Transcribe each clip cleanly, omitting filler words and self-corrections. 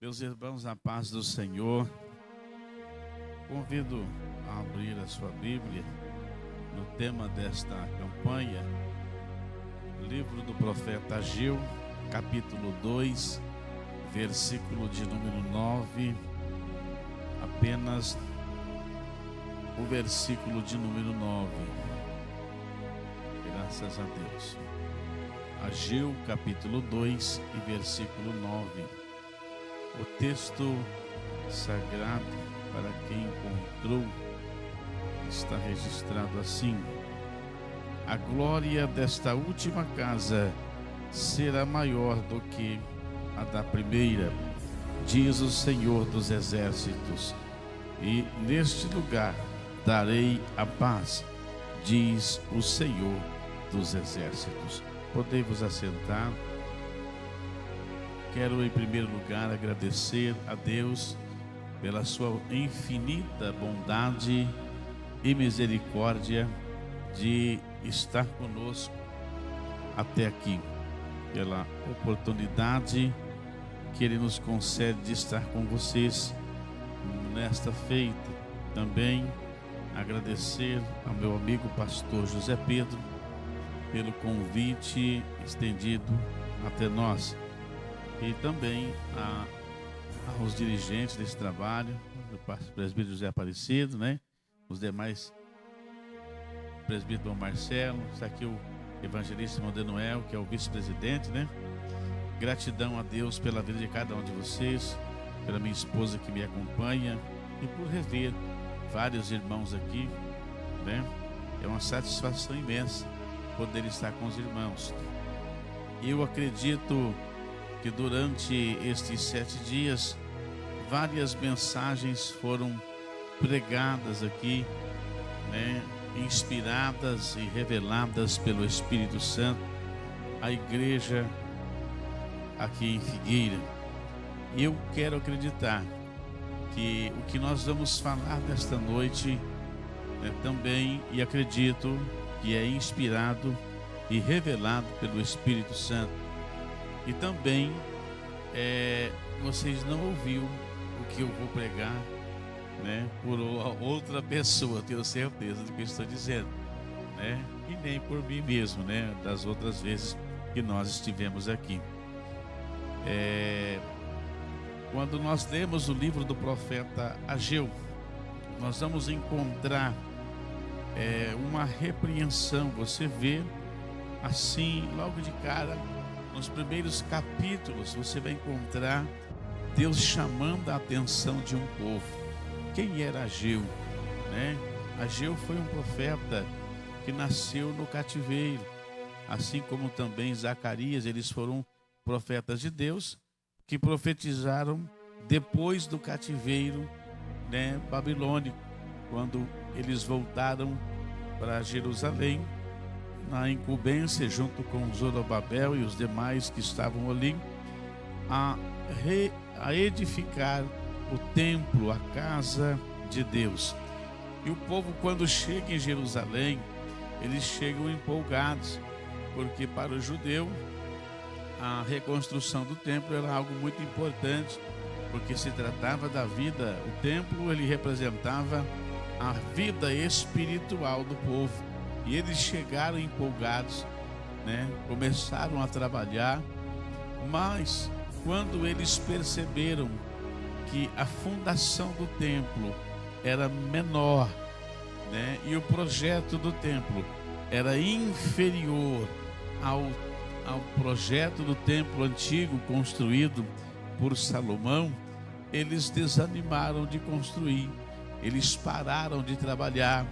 Meus irmãos, na paz do Senhor, convido a abrir a sua Bíblia no tema desta campanha, livro do profeta Ageu, capítulo 2, versículo de número 9, apenas o versículo de número 9. Graças a Deus. Ageu, capítulo 2 e versículo 9. O texto sagrado, para quem encontrou, está registrado assim: a glória desta última casa será maior do que a da primeira, diz o Senhor dos Exércitos, e neste lugar darei a paz, diz o Senhor dos Exércitos. Podemos assentar. Quero, em primeiro lugar, agradecer a Deus pela sua infinita bondade e misericórdia de estar conosco até aqui, pela oportunidade que Ele nos concede de estar com vocês nesta feita. Também agradecer ao meu amigo pastor José Pedro pelo convite estendido até nós. E também aos dirigentes desse trabalho, do presbítero José Aparecido, né? Os demais, presbítero Marcelo, está aqui o evangelista Manuel, que é o vice-presidente, né? Gratidão a Deus pela vida de cada um de vocês, pela minha esposa que me acompanha e por rever vários irmãos aqui, né? É uma satisfação imensa poder estar com os irmãos. Eu acredito que durante estes 7 dias, várias mensagens foram pregadas aqui, né, inspiradas e reveladas pelo Espírito Santo à igreja aqui em Figueira. E eu quero acreditar que o que nós vamos falar nesta noite também, e acredito que é inspirado e revelado pelo Espírito Santo. E também vocês não ouviram o que eu vou pregar, né, por outra pessoa, tenho certeza do que eu estou dizendo, né, e nem por mim mesmo, né, das outras vezes que nós estivemos aqui. Quando nós lemos o livro do profeta Ageu, nós vamos encontrar uma repreensão. Você vê assim, logo de cara, nos primeiros capítulos, você vai encontrar Deus chamando a atenção de um povo. Quem era Ageu, né? Ageu foi um profeta que nasceu no cativeiro, assim como também Zacarias. Eles foram profetas de Deus que profetizaram depois do cativeiro, né, babilônico, quando eles voltaram para Jerusalém, na incumbência, junto com Zorobabel e os demais que estavam ali, a edificar o templo, a casa de Deus. E o povo, quando chega em Jerusalém, eles chegam empolgados, porque para o judeu a reconstrução do templo era algo muito importante, porque se tratava da vida. O templo, ele representava a vida espiritual do povo. E eles chegaram empolgados, né? Começaram a trabalhar, mas quando eles perceberam que a fundação do templo era menor, né, e o projeto do templo era inferior ao projeto do templo antigo construído por Salomão, eles desanimaram de construir. Eles pararam de trabalhar,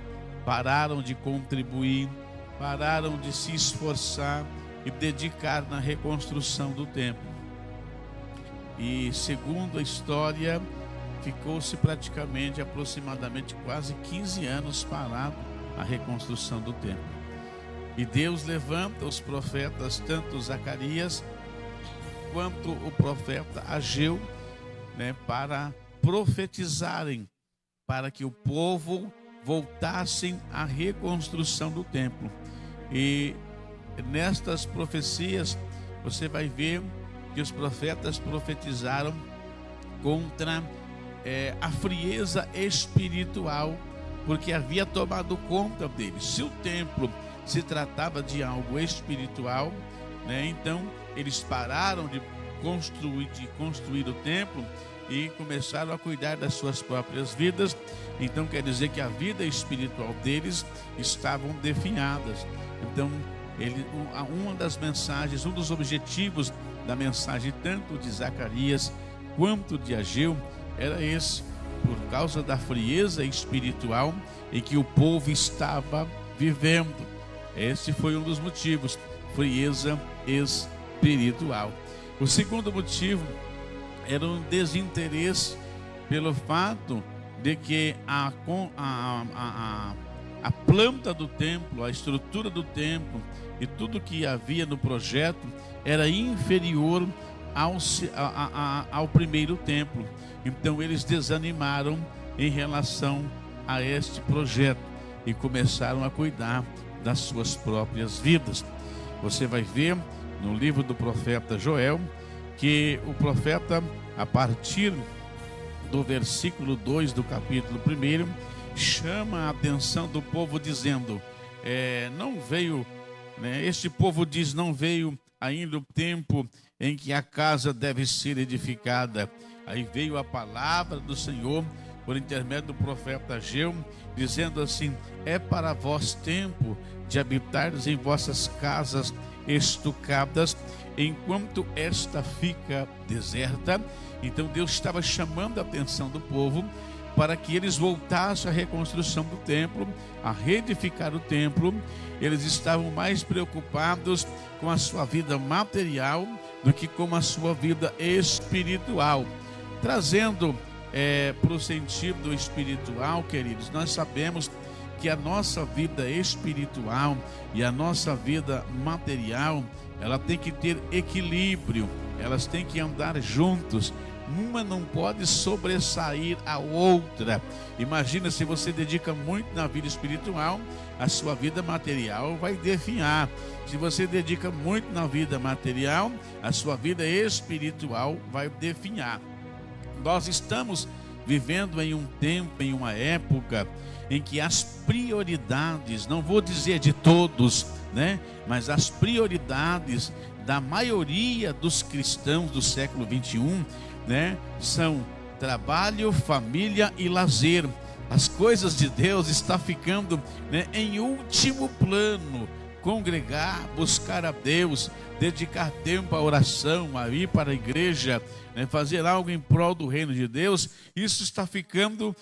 pararam de contribuir, pararam de se esforçar e dedicar na reconstrução do templo. E segundo a história, ficou-se praticamente, aproximadamente quase 15 anos parado a reconstrução do templo. E Deus levanta os profetas, tanto Zacarias quanto o profeta Ageu, né, para profetizarem, para que o povo voltassem à reconstrução do templo. E nestas profecias você vai ver que os profetas profetizaram contra a frieza espiritual, porque havia tomado conta deles. Se o templo se tratava de algo espiritual, né, então eles pararam de construir o templo e começaram a cuidar das suas próprias vidas. Então quer dizer que a vida espiritual deles estavam definhadas. Então uma das mensagens, um dos objetivos da mensagem tanto de Zacarias quanto de Ageu era esse, por causa da frieza espiritual em que o povo estava vivendo. Esse foi um dos motivos, frieza espiritual. O segundo motivo era um desinteresse pelo fato de que a planta do templo, a estrutura do templo e tudo que havia no projeto era inferior ao primeiro templo. Então eles desanimaram em relação a este projeto e começaram a cuidar das suas próprias vidas. Você vai ver no livro do profeta Joel que o profeta, a partir do versículo 2 do capítulo 1, chama a atenção do povo dizendo, não veio, né, este povo diz, não veio ainda o tempo em que a casa deve ser edificada. Aí veio a palavra do Senhor por intermédio do profeta Ageu, dizendo assim: é para vós tempo de habitardes em vossas casas estucadas, enquanto esta fica deserta. Então Deus estava chamando a atenção do povo para que eles voltassem à reconstrução do templo, a reedificar o templo. Eles estavam mais preocupados com a sua vida material do que com a sua vida espiritual. Trazendo para o sentido espiritual, queridos, nós sabemos que a nossa vida espiritual e a nossa vida material, ela tem que ter equilíbrio, elas têm que andar juntos. Uma não pode sobressair a outra. Imagina, se você dedica muito na vida espiritual, a sua vida material vai definhar. Se você dedica muito na vida material, a sua vida espiritual vai definhar. Nós estamos vivendo em um tempo, em uma época em que as prioridades, não vou dizer de todos, né, mas as prioridades da maioria dos cristãos do século 21, né, são trabalho, família e lazer. As coisas de Deus estão ficando, né, em último plano. Congregar, buscar a Deus, dedicar tempo à oração, a ir para a igreja, né, fazer algo em prol do reino de Deus, isso está ficando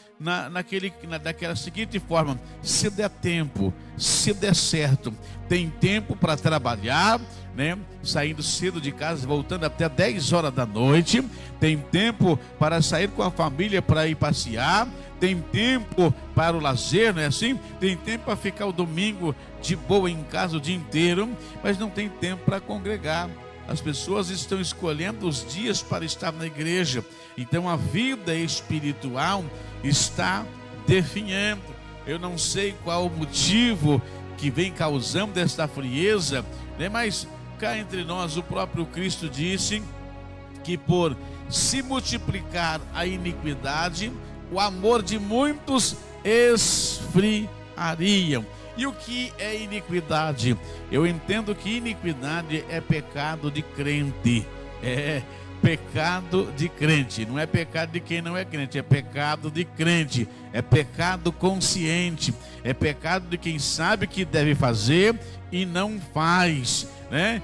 daquela seguinte forma: se der tempo, se der certo, tem tempo para trabalhar, né, saindo cedo de casa, voltando até 10 horas da noite, tem tempo para sair com a família para ir passear, tem tempo para o lazer, não é assim? Tem tempo para ficar o domingo de boa em casa o dia inteiro, mas não tem tempo para congregar. As pessoas estão escolhendo os dias para estar na igreja. Então a vida espiritual está definhando. Eu não sei qual o motivo que vem causando esta frieza, né? Mas cá entre nós, o próprio Cristo disse que por se multiplicar a iniquidade, o amor de muitos esfriariam. E o que é iniquidade? Eu entendo que iniquidade é pecado de crente. É pecado de crente. Não é pecado de quem não é crente, é pecado de crente. É pecado consciente. É pecado de quem sabe que deve fazer e não faz, né?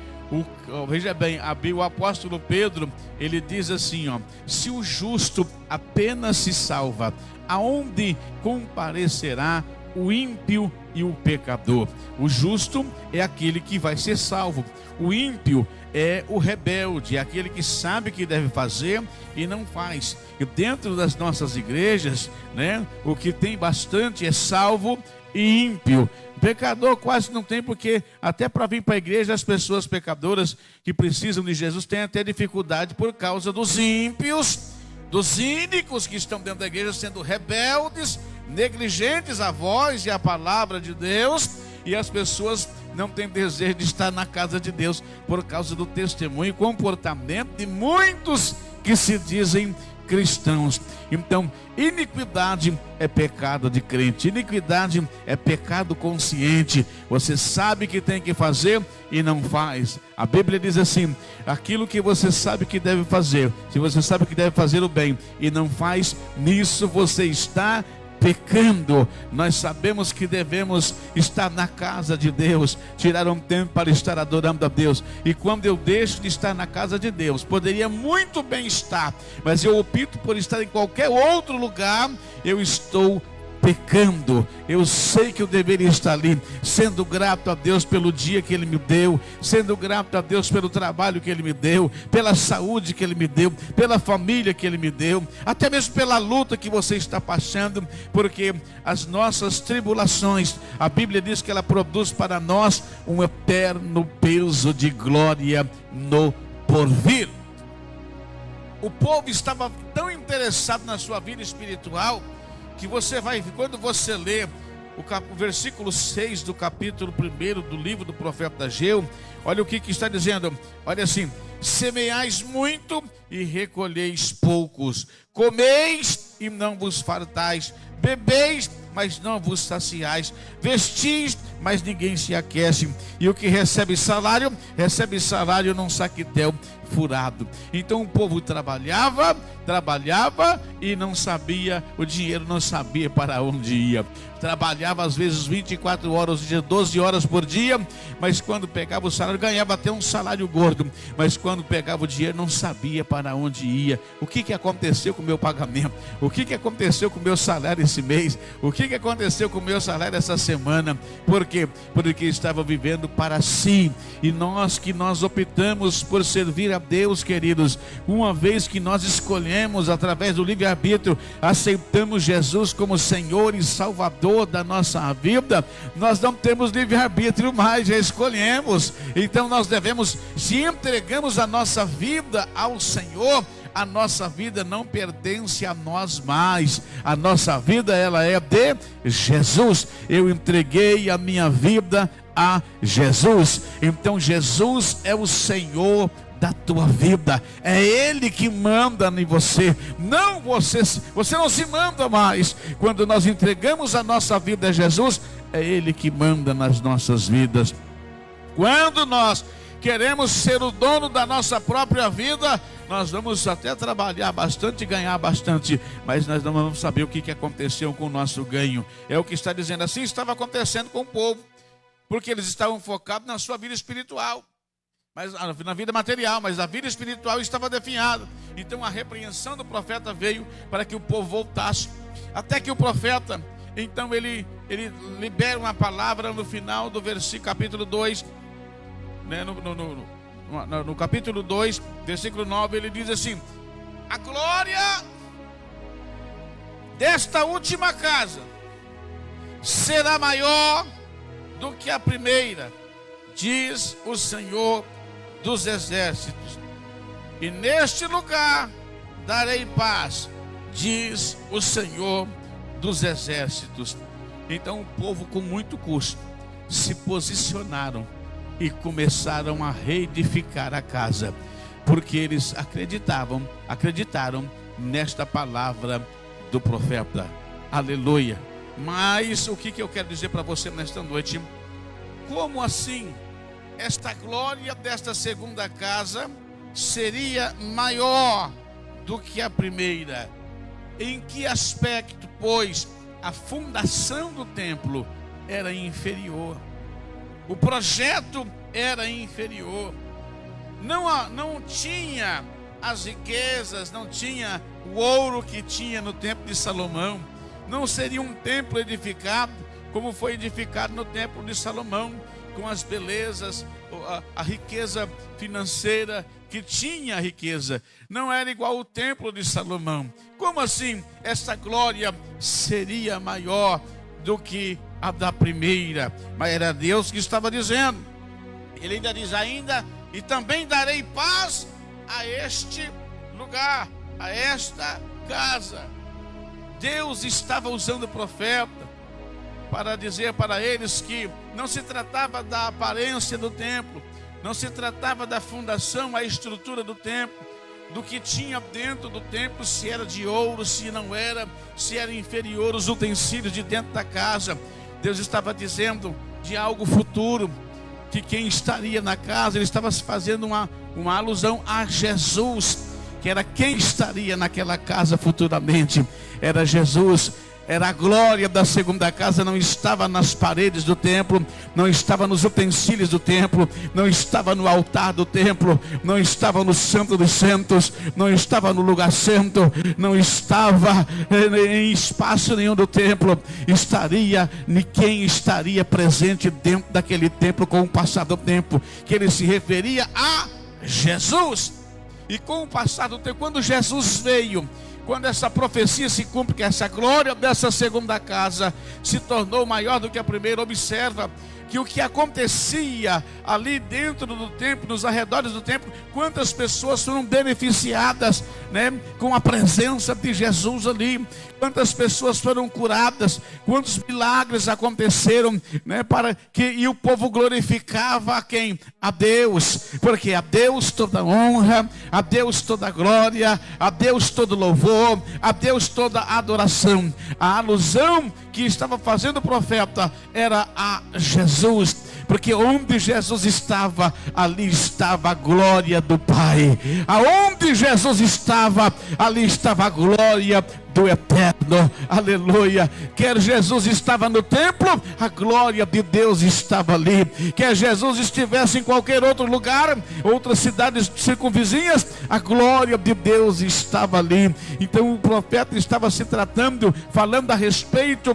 Veja bem, o apóstolo Pedro, ele diz assim, ó: se o justo apenas se salva, aonde comparecerá o ímpio e o pecador? O justo é aquele que vai ser salvo. O ímpio é o rebelde, é aquele que sabe que deve fazer e não faz. E dentro das nossas igrejas, né, o que tem bastante é salvo e ímpio. Pecador quase não tem, porque até para vir para a igreja as pessoas pecadoras que precisam de Jesus têm até dificuldade por causa dos ímpios, dos cínicos que estão dentro da igreja sendo rebeldes, negligentes à voz e à palavra de Deus, e as pessoas não têm desejo de estar na casa de Deus por causa do testemunho e comportamento de muitos que se dizem cristãos. Então, iniquidade é pecado de crente, iniquidade é pecado consciente. Você sabe que tem que fazer e não faz. A Bíblia diz assim: aquilo que você sabe que deve fazer, se você sabe que deve fazer o bem e não faz, nisso você está pecando. Nós sabemos que devemos estar na casa de Deus, tirar um tempo para estar adorando a Deus. E quando eu deixo de estar na casa de Deus, poderia muito bem estar, mas eu opto por estar em qualquer outro lugar, eu estou pecando. Eu sei que eu deveria estar ali, sendo grato a Deus pelo dia que Ele me deu, sendo grato a Deus pelo trabalho que Ele me deu, pela saúde que Ele me deu, pela família que Ele me deu, até mesmo pela luta que você está passando, porque as nossas tribulações, a Bíblia diz que ela produz para nós um eterno peso de glória no porvir. O povo estava tão interessado na sua vida espiritual, que você vai, quando você lê o versículo 6 do capítulo 1 do livro do profeta Ageu, olha o que está dizendo. Olha assim: semeais muito e recolheis poucos, comeis e não vos fartais, bebeis, mas não vos saciais, vestis, mas ninguém se aquece, e o que recebe salário num saquetel furado. Então o povo trabalhava e não sabia, o dinheiro não sabia para onde ia. Trabalhava às vezes 24 horas, 12 horas por dia, mas quando pegava o salário, ganhava até um salário gordo, mas quando pegava o dinheiro não sabia para onde ia. O que aconteceu com o meu pagamento? O que aconteceu com o meu salário esse mês? O que aconteceu com o meu salário essa semana? Por quê? Porque estava vivendo para si. E nós optamos por servir a Deus, queridos, uma vez que nós escolhemos através do livre-arbítrio, aceitamos Jesus como Senhor e Salvador da nossa vida, nós não temos livre-arbítrio mais, já escolhemos. Então nós devemos, se entregamos a nossa vida ao Senhor, a nossa vida não pertence a nós mais, a nossa vida ela é de Jesus. Eu entreguei a minha vida a Jesus, então Jesus é o Senhor da tua vida, é Ele que manda em você, não você não se manda mais. Quando nós entregamos a nossa vida a Jesus, é Ele que manda nas nossas vidas. Quando nós queremos ser o dono da nossa própria vida, nós vamos até trabalhar bastante, ganhar bastante, mas nós não vamos saber o que aconteceu com o nosso ganho. É o que está dizendo. Assim estava acontecendo com o povo, porque eles estavam focados na sua vida espiritual, mas na vida material, mas a vida espiritual estava definhada. Então a repreensão do profeta veio para que o povo voltasse, até que o profeta, então ele libera uma palavra no final do versículo capítulo 2, né, no capítulo 2, versículo 9, ele diz assim: a glória desta última casa será maior do que a primeira, diz o Senhor dos exércitos, e neste lugar darei paz, diz o Senhor dos exércitos. Então o povo, com muito custo, se posicionaram e começaram a reedificar a casa, porque eles acreditaram nesta palavra do profeta. Aleluia. Mas o que eu quero dizer para você nesta noite? Como assim esta glória desta segunda casa seria maior do que a primeira? Em que aspecto? Pois a fundação do templo era inferior, o projeto era inferior, não tinha as riquezas, não tinha o ouro que tinha no templo de Salomão. Não seria um templo edificado como foi edificado no templo de Salomão, com as belezas, a riqueza financeira, que tinha a riqueza. Não era igual ao templo de Salomão. Como assim essa glória seria maior do que a da primeira? Mas era Deus que estava dizendo. Ele ainda diz e também darei paz a este lugar, a esta casa. Deus estava usando o profeta para dizer para eles que não se tratava da aparência do templo, não se tratava da fundação, a estrutura do templo, do que tinha dentro do templo, se era de ouro, se não era, se era inferior os utensílios de dentro da casa. Deus estava dizendo de algo futuro, que quem estaria na casa, ele estava fazendo uma alusão a Jesus, que era quem estaria naquela casa futuramente. Era Jesus. Era a glória da segunda casa, não estava nas paredes do templo, não estava nos utensílios do templo, não estava no altar do templo, não estava no Santo dos Santos, não estava no lugar santo, não estava em espaço nenhum do templo. Quem estaria presente dentro daquele templo com o passar do tempo, que ele se referia a Jesus. E com o passar do tempo, quando Jesus veio, quando essa profecia se cumpre, que essa glória dessa segunda casa se tornou maior do que a primeira, observa que o que acontecia ali dentro do templo, nos arredores do templo, quantas pessoas foram beneficiadas, né, com a presença de Jesus ali, quantas pessoas foram curadas, quantos milagres aconteceram, né, e o povo glorificava a quem? A Deus, porque a Deus toda honra, a Deus toda glória, a Deus todo louvor, a Deus toda adoração. A alusão que estava fazendo o profeta era a Jesus, porque onde Jesus estava, ali estava a glória do Pai. Aonde Jesus estava, ali estava a glória do Eterno. Aleluia. Quer Jesus estava no templo, a glória de Deus estava ali. Quer Jesus estivesse em qualquer outro lugar, outras cidades circunvizinhas, a glória de Deus estava ali. Então o profeta estava se tratando, falando a respeito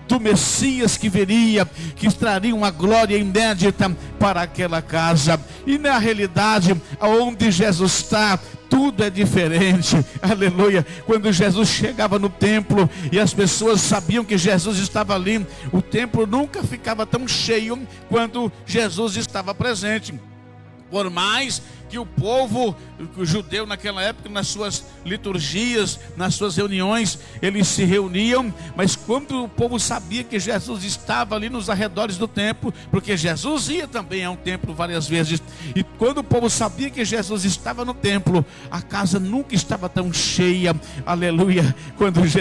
do Messias que viria, que traria uma glória inédita para aquela casa. E na realidade, aonde Jesus está, tudo é diferente. Aleluia. Quando Jesus chegava no templo e as pessoas sabiam que Jesus estava ali, o templo nunca ficava tão cheio quando Jesus estava presente. Por mais que o povo judeu naquela época, nas suas liturgias, nas suas reuniões, eles se reuniam, mas quando o povo sabia que Jesus estava ali nos arredores do templo, porque Jesus ia também a um templo várias vezes, e quando o povo sabia que Jesus estava no templo, a casa nunca estava tão cheia, aleluia,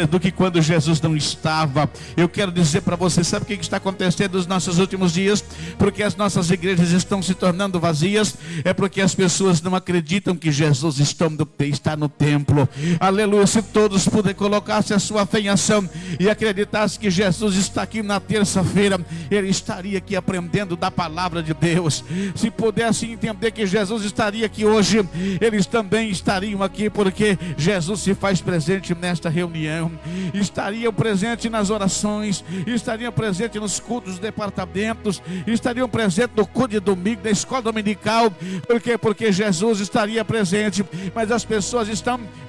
do que quando Jesus não estava. Eu quero dizer para você, sabe o que está acontecendo nos nossos últimos dias? Porque as nossas igrejas estão se tornando vazias, é porque as pessoas não acreditam que Jesus está no templo. Aleluia. Se todos puderem colocar-se a sua fé em ação e acreditassem que Jesus está aqui na terça-feira, ele estaria aqui aprendendo da palavra de Deus. Se pudessem entender que Jesus estaria aqui hoje, eles também estariam aqui, porque Jesus se faz presente nesta reunião. Estariam presentes nas orações, estariam presentes nos cultos dos departamentos, estariam presentes no culto de domingo, da escola dominical. Por quê? Porque Jesus estaria presente, mas as pessoas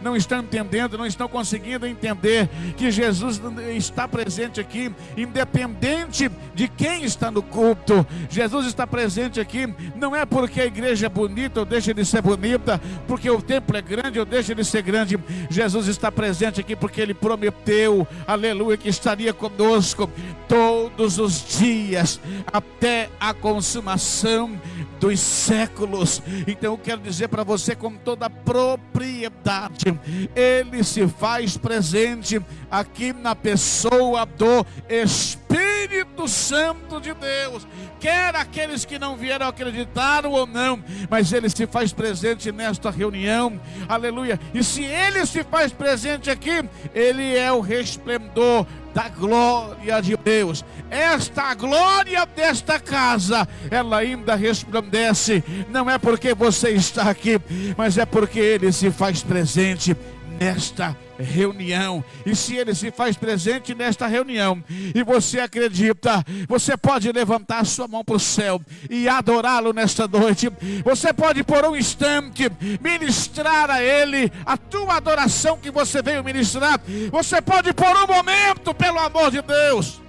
não estão entendendo, não estão conseguindo entender que Jesus está presente aqui, independente de quem está no culto. Jesus está presente aqui, não é porque a igreja é bonita ou deixa de ser bonita, porque o templo é grande ou deixa de ser grande. Jesus está presente aqui porque ele prometeu, aleluia, que estaria conosco todos os dias, até a consumação dos séculos. Então eu quero dizer para você com toda a propriedade, ele se faz presente aqui na pessoa do Espírito Santo de Deus, quer aqueles que não vieram acreditar ou não, mas ele se faz presente nesta reunião, aleluia. E se ele se faz presente aqui, ele é o resplendor da glória de Deus. Esta glória desta casa, ela ainda resplandece, não é porque você está aqui, mas é porque ele se faz presente nesta reunião. E se ele se faz presente nesta reunião e você acredita, você pode levantar a sua mão para o céu e adorá-lo nesta noite. Você pode por um instante ministrar a ele a tua adoração que você veio ministrar. Você pode por um momento, pelo amor de Deus,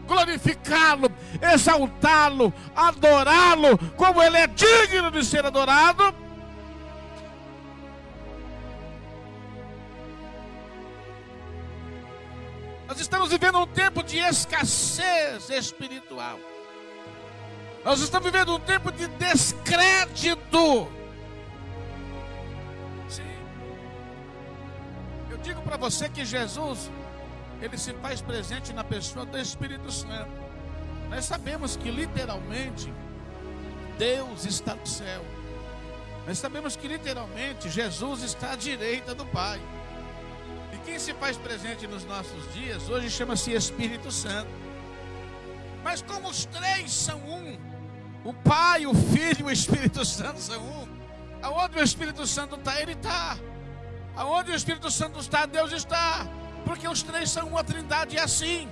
glorificá-lo, exaltá-lo, adorá-lo como ele é digno de ser adorado. Nós estamos vivendo um tempo de escassez espiritual. Nós estamos vivendo um tempo de descrédito. Sim. digo para você que Jesus, ele se faz presente na pessoa do Espírito Santo. Nós sabemos que literalmente Deus está no céu. Nós sabemos que literalmente Jesus está à direita do Pai. E quem se faz presente nos nossos dias hoje chama-se Espírito Santo. Mas como os três são um, o Pai, o Filho e o Espírito Santo são um, aonde o Espírito Santo está, ele está. Aonde o Espírito Santo está, Deus está. Porque os três são uma trindade, é assim.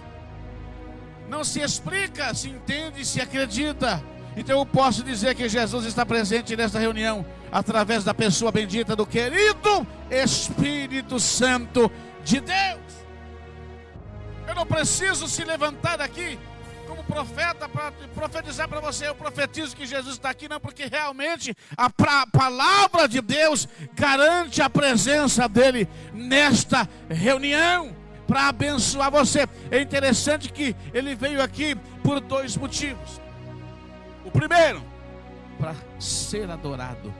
Não se explica, se entende, se acredita. Então eu posso dizer que Jesus está presente nesta reunião através da pessoa bendita do querido Espírito Santo de Deus. Eu não preciso se levantar aqui como profeta para profetizar para você. Eu profetizo que Jesus está aqui, não, porque realmente a palavra de Deus garante a presença dele nesta reunião para abençoar você. É interessante que ele veio aqui por dois motivos. O primeiro, para ser adorado,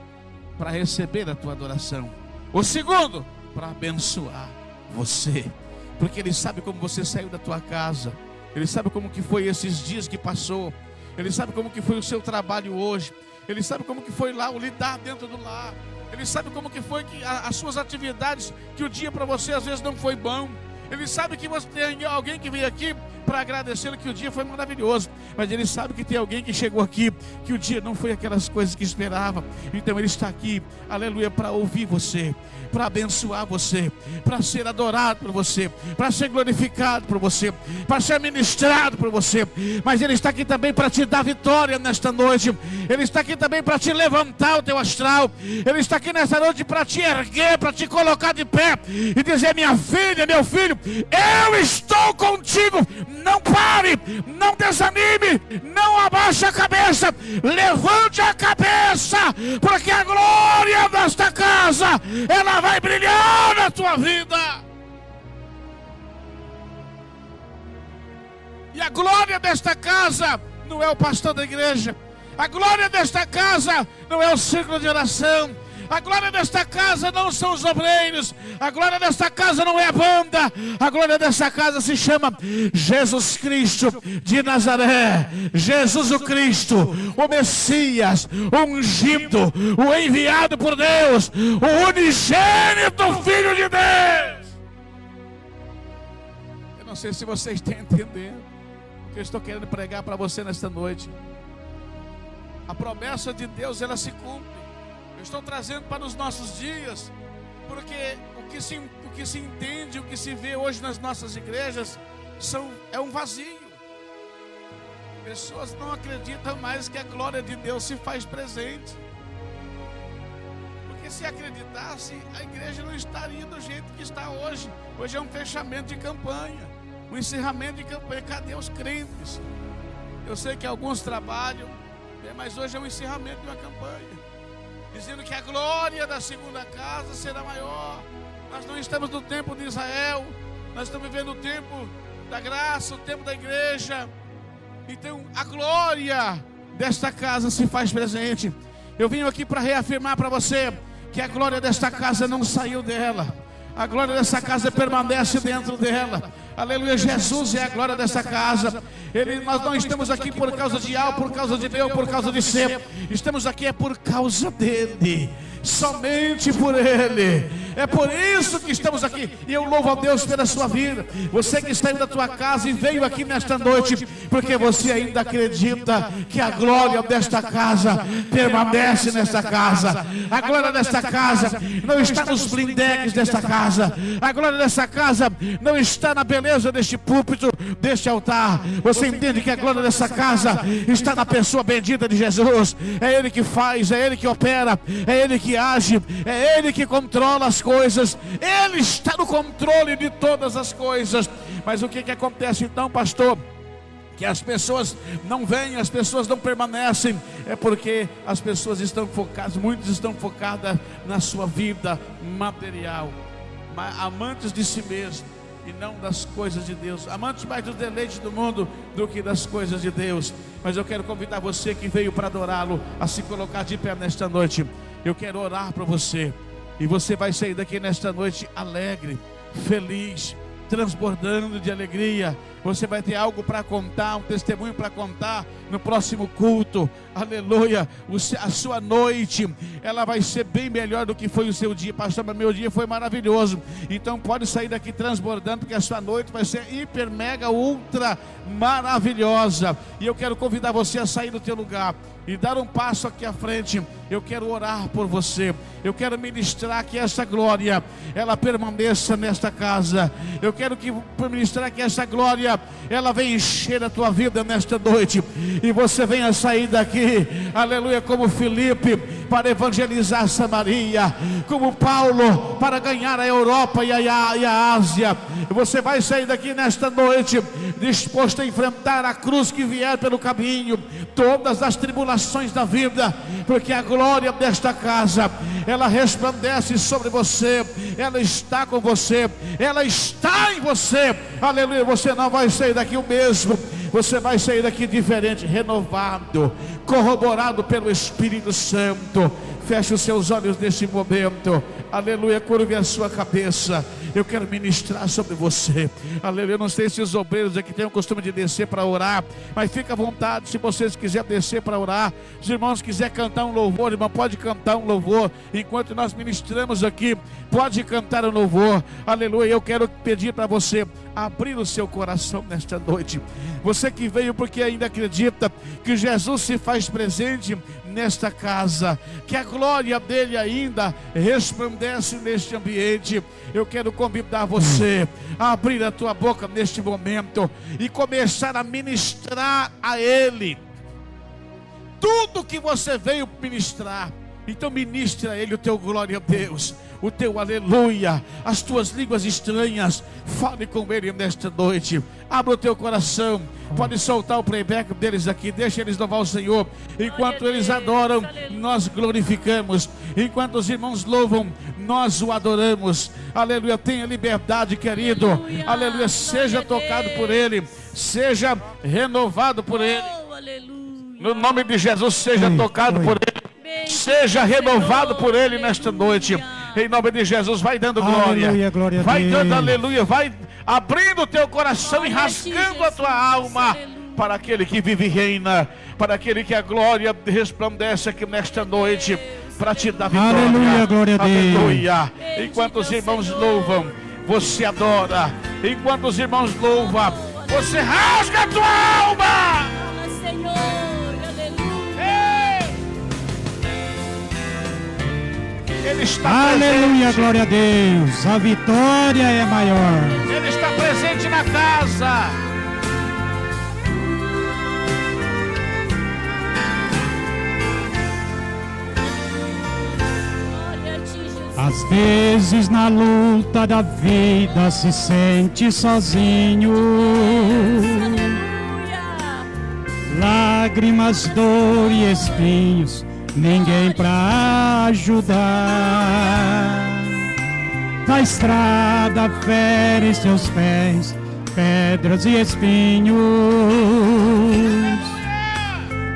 para receber a tua adoração. O segundo, para abençoar você, porque ele sabe como você saiu da tua casa. Ele sabe como que foi esses dias que passou. Ele sabe como que foi o seu trabalho hoje. Ele sabe como que foi lá o lidar dentro do lar. Ele sabe como que foi que as suas atividades, que o dia para você às vezes não foi bom. Ele sabe que você tem alguém que veio aqui para agradecer que o dia foi maravilhoso. Mas ele sabe que tem alguém que chegou aqui, que o dia não foi aquelas coisas que esperava. Então ele está aqui, aleluia, para ouvir você, para abençoar você, para ser adorado por você, para ser glorificado por você, para ser ministrado por você. Mas ele está aqui também para te dar vitória nesta noite. Ele está aqui também para te levantar o teu astral. Ele está aqui nesta noite para te erguer, para te colocar de pé e dizer: minha filha, meu filho, eu estou contigo. Não pare, não desanime, não abaixe a cabeça, levante a cabeça, porque a glória desta casa, ela vai brilhar na tua vida. E a glória desta casa não é o pastor da igreja, a glória desta casa não é o círculo de oração, a glória desta casa não são os obreiros, a glória desta casa não é a banda, a glória desta casa se chama Jesus Cristo de Nazaré, Jesus o Cristo, o Messias, o ungido, o enviado por Deus, o unigênito Filho de Deus. Eu não sei se vocês estão entendendo o que eu estou querendo pregar para você nesta noite. A promessa de Deus, ela se cumpre. Eu estou trazendo para os nossos dias, porque o que se entende, o que se vê hoje nas nossas igrejas é um vazio. Pessoas não acreditam mais que a glória de Deus se faz presente. Porque se acreditasse, a igreja não estaria do jeito que está hoje. Hoje é um fechamento de campanha, um encerramento de campanha. Cadê os crentes? Eu sei que alguns trabalham, mas hoje é um encerramento de uma campanha, dizendo que a glória da segunda casa será maior. Nós não estamos no tempo de Israel, nós estamos vivendo o tempo da graça, o tempo da igreja. Então a glória desta casa se faz presente. Eu vim aqui para reafirmar para você que a glória desta casa não saiu dela. A glória dessa casa permanece dentro dela. Aleluia, Jesus é a glória dessa casa. Nós não estamos aqui por causa de A, por causa de B ou por causa de C. Estamos aqui é por causa dele, somente por ele. É por isso que estamos aqui. E eu louvo a Deus pela sua vida. Você que está indo da tua casa e veio aqui nesta noite, porque você ainda acredita que a glória desta casa permanece nesta casa. A glória desta casa não está nos blindex desta casa. A glória desta casa não está na beleza deste púlpito, deste altar. Você entende que a glória dessa casa está na pessoa bendita de Jesus. É Ele que faz, é Ele que opera, é Ele que age, é Ele que controla as coisas. Ele está no controle de todas as coisas. Mas o que acontece então, pastor? Que as pessoas não vêm, as pessoas não permanecem. É porque as pessoas estão focadas, muitos estão focadas na sua vida material, amantes de si mesmo e não das coisas de Deus, amantes mais do deleite do mundo do que das coisas de Deus. Mas eu quero convidar você que veio para adorá-lo a se colocar de pé nesta noite. Eu quero orar para você, e você vai sair daqui nesta noite alegre, feliz, transbordando de alegria. Você vai ter algo para contar, um testemunho para contar no próximo culto. Aleluia. A sua noite, ela vai ser bem melhor do que foi o seu dia. Pastor, mas meu dia foi maravilhoso. Então pode sair daqui transbordando, porque a sua noite vai ser hiper, mega, ultra maravilhosa. E eu quero convidar você a sair do teu lugar e dar um passo aqui à frente. Eu quero orar por você. Eu quero ministrar que essa glória, ela permaneça nesta casa. Eu quero ministrar que essa glória, ela venha encher a tua vida nesta noite. E você venha sair daqui, aleluia, como Filipe, para evangelizar Samaria, como Paulo, para ganhar a Europa e a Ásia. Você vai sair daqui nesta noite, disposto a enfrentar a cruz que vier pelo caminho, todas as tribulações da vida, porque a glória desta casa, ela resplandece sobre você, ela está com você, ela está em você, aleluia. Você não vai sair daqui o mesmo, você vai sair daqui diferente, renovado, corroborado pelo Espírito Santo. Feche os seus olhos nesse momento, aleluia, curve a sua cabeça. Eu quero ministrar sobre você, aleluia. Eu não sei se os obreiros aqui têm o costume de descer para orar, mas fica à vontade, se vocês quiserem descer para orar. Os irmãos quiserem cantar um louvor, irmão, pode cantar um louvor, enquanto nós ministramos aqui, pode cantar um louvor, aleluia. Eu quero pedir para você abrir o seu coração nesta noite, você que veio porque ainda acredita que Jesus se faz presente nesta casa, que a glória dele ainda resplandece neste ambiente. Eu quero convidar você a abrir a tua boca neste momento e começar a ministrar a ele tudo que você veio ministrar. Então ministra a ele o teu glória a Deus, o teu aleluia, as tuas línguas estranhas. Fale com ele nesta noite. Abra o teu coração. Pode soltar o playback deles aqui, deixa eles louvar o Senhor. Enquanto eles adoram, nós glorificamos. Enquanto os irmãos louvam, nós o adoramos. Aleluia, tenha liberdade, querido. Aleluia, seja tocado por ele, seja renovado por ele. No nome de Jesus, seja tocado por ele, seja renovado por ele nesta noite. Em nome de Jesus, vai dando glória, aleluia, glória vai dando aleluia, vai abrindo o teu coração e rasgando a tua alma para aquele que vive e reina, para aquele que a glória resplandece aqui nesta noite, para te dar vitória. Aleluia, glória a Deus. Aleluia. Enquanto os irmãos louvam, você adora. Enquanto os irmãos louvam, você rasga a tua alma. Ele está aleluia, presente. glória a Deus. A vitória é maior. Ele está presente na casa. Às vezes na luta da vida se sente sozinho. Lágrimas, dor e espinhos, ninguém pra ajudar. Na estrada ferem seus pés, pedras e espinhos.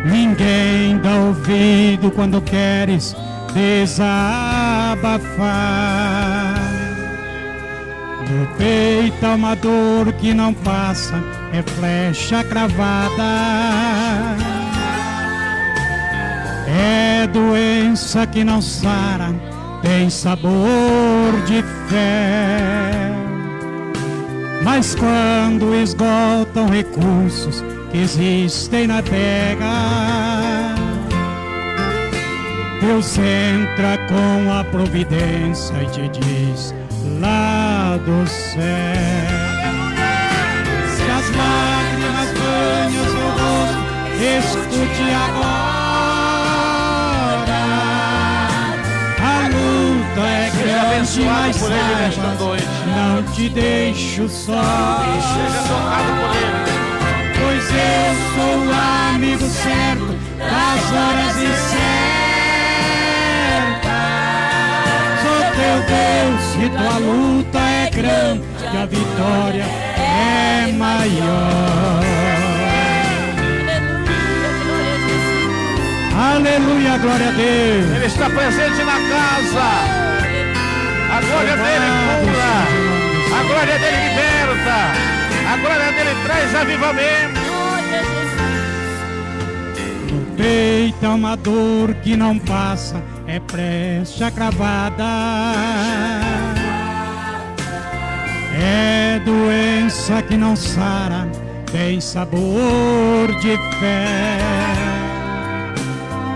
Ninguém dá ouvido quando queres desabafar. No peito há uma dor que não passa, é flecha cravada. É doença que não sara, tem sabor de fé. Mas quando esgotam recursos que existem na terra, Deus entra com a providência e te diz lá do céu. Se as lágrimas banham seu rosto, escute agora. A luta é grande, mas saiba, não te deixo só. Seja tocado por ele. Pois eu sou o amigo certo das horas incertas. Sou teu Deus e tua luta é grande, a vitória é maior. Aleluia, glória a Deus. Ele está presente na casa. A glória dele cura, glória dele liberta, a glória dele traz avivamento. No peito há uma dor que não passa, é flecha cravada. É doença que não sara, tem sabor de fé.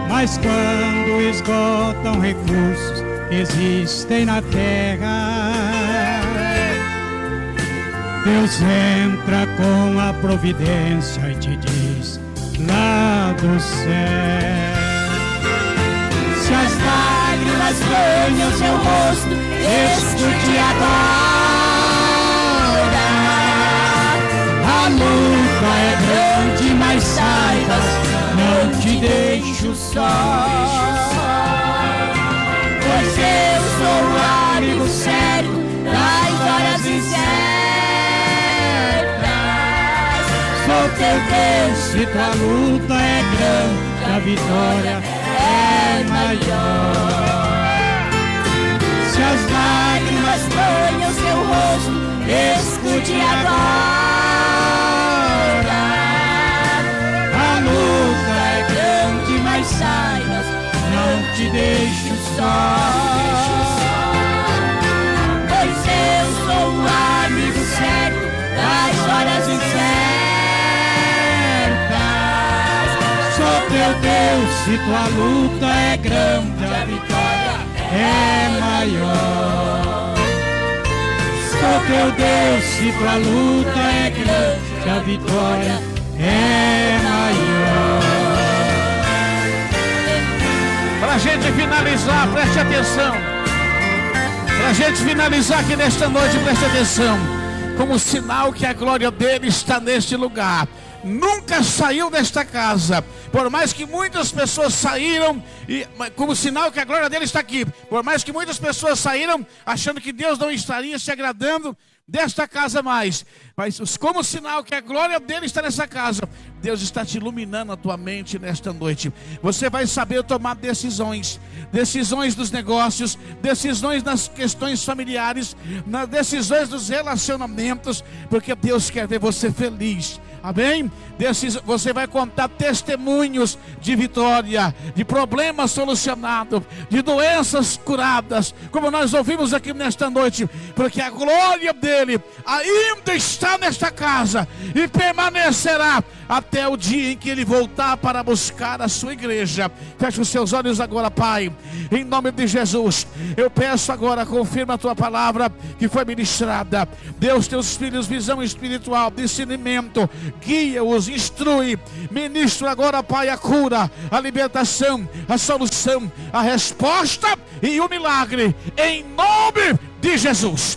Mas quando esgotam recursos que existem na terra, Deus entra com a providência e te diz lá do céu: se as lágrimas banham seu rosto, escute agora. A luta é grande, mas saibas, não te deixo só. Pois eu sou o amigo certo das horas incertas. Sou teu Deus, se tua luta é grande, a vitória é maior. Se as lágrimas banham seu rosto, escute agora. A luta é grande, mas saibas, não te deixo só. Pois eu sou o amigo certo das horas incertas. Sou teu Deus, se tua luta é grande, a vitória é maior. Sou teu Deus, se tua luta é grande, a vitória é maior. Para a gente finalizar, preste atenção. Para a gente finalizar aqui nesta noite, preste atenção. Como sinal que a glória dele está neste lugar. Nunca saiu desta casa. Por mais que muitas pessoas saíram, como sinal que a glória dele está aqui. Por mais que muitas pessoas saíram achando que Deus não estaria se agradando desta casa mais, mas como sinal que a glória dele está nessa casa, Deus está te iluminando a tua mente nesta noite. Você vai saber tomar decisões dos negócios, decisões nas questões familiares, nas decisões dos relacionamentos, porque Deus quer ver você feliz. Amém? Você vai contar testemunhos de vitória, de problemas solucionados, de doenças curadas, como nós ouvimos aqui nesta noite, porque a glória dele ainda está nesta casa e permanecerá até o dia em que ele voltar para buscar a sua igreja. Feche os seus olhos agora, Pai, em nome de Jesus. Eu peço agora, confirma a tua palavra que foi ministrada. Deus, teus filhos, visão espiritual, discernimento, guia-os, instrui. Ministro agora, Pai, a cura, a libertação, a solução, a resposta e o milagre, em nome de Jesus.